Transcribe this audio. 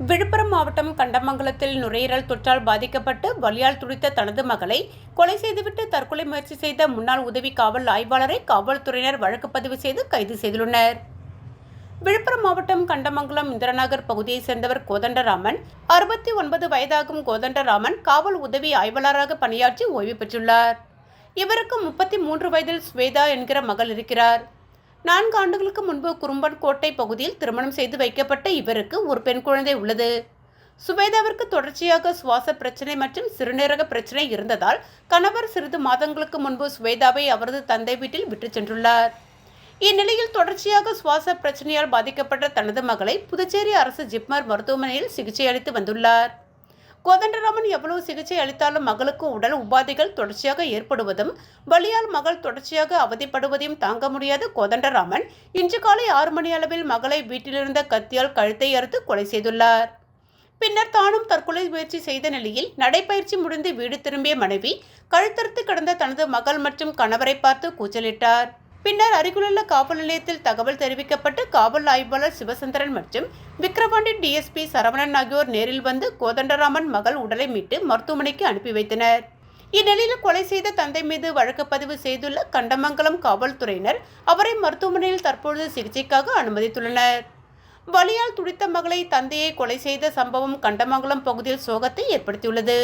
விழுப்புரம் மாவட்டம் கண்டமங்கலத்தில் நுரையீரல் தொற்றால் பாதிக்கப்பட்டு வலியால் துடித்த தனது மகளை கொலை செய்துவிட்டு தற்கொலை முயற்சி செய்த முன்னாள் உதவி காவல் ஆய்வாளரை காவல்துறையினர் வழக்கு பதிவு செய்து கைது செய்துள்ளனர். விழுப்புரம் மாவட்டம் கண்டமங்கலம் இந்திரநகர் பகுதியைச் சேர்ந்தவர் கோதண்டராமன். 69 வயதாகும் கோதண்டராமன் காவல் உதவி ஆய்வாளராக பணியாற்றி ஓய்வு பெற்றுள்ளார். இவருக்கு 33 வயதில் ஸ்வேதா என்கிற மகள் இருக்கிறார். 4 ஆண்டுகளுக்கு முன்பு குறும்பன் கோட்டை பகுதியில் திருமணம் செய்து வைக்கப்பட்ட இவருக்கு ஒரு பெண் குழந்தை உள்ளது. சுவேதாவிற்கு தொடர்ச்சியாக சுவாச பிரச்சனை மற்றும் சிறுநீரக பிரச்சனை இருந்ததால் கணவர் சிறிது மாதங்களுக்கு முன்பு சுவேதாவை அவரது தந்தை வீட்டில் விட்டு சென்றுள்ளார். இந்நிலையில் தொடர்ச்சியாக சுவாச பிரச்சனையால் பாதிக்கப்பட்ட தனது மகளை புதுச்சேரி அரசு ஜிப்மர் மருத்துவமனையில் சிகிச்சை அளித்து வந்துள்ளார். கோதண்டராமன் எவ்வளவு சிகிச்சை அளித்தாலும் மகளுக்கு உடல் உபாதைகள் தொடர்ச்சியாக ஏற்படுவதும் வலியால் மகள் தொடர்ச்சியாக அவதிப்படுவதையும் தாங்க முடியாத கோதண்டராமன் இன்று காலை 6 மணி அளவில் மகளை வீட்டிலிருந்த கத்தியால் கழுத்தை அறுத்து கொலை செய்துள்ளார். பின்னர் தானும் தற்கொலை முயற்சி செய்த நிலையில் நடைபயிற்சி முடிந்து வீடு திரும்பிய மனைவி கழுத்தறுத்து கிடந்த தனது மகள் மற்றும் கணவரை பார்த்து கூச்சலிட்டார். பின்னர் அருகிலுள்ள காவல் நிலையத்தில் தகவல் தெரிவிக்கப்பட்டு காவல் ஆய்வாளர் சிவசந்திரன் மற்றும் விக்கிரவாண்டி டிஎஸ்பி சரவணன் ஆகியோர் நேரில் வந்து கோதண்டராமன் மகள் உடலை மீட்டு மருத்துவமனைக்கு அனுப்பி வைத்தனர். இந்நிலையில் கொலை செய்த தந்தை மீது வழக்கு பதிவு செய்துள்ள கண்டமங்கலம் காவல்துறையினர் அவரை மருத்துவமனையில் தற்பொழுது சிகிச்சைக்காக அனுமதித்துள்ளனர். வலியால் துடித்த மகளை தந்தையை கொலை செய்த சம்பவம் கண்டமங்கலம் பகுதியில் சோகத்தை ஏற்படுத்தியுள்ளது.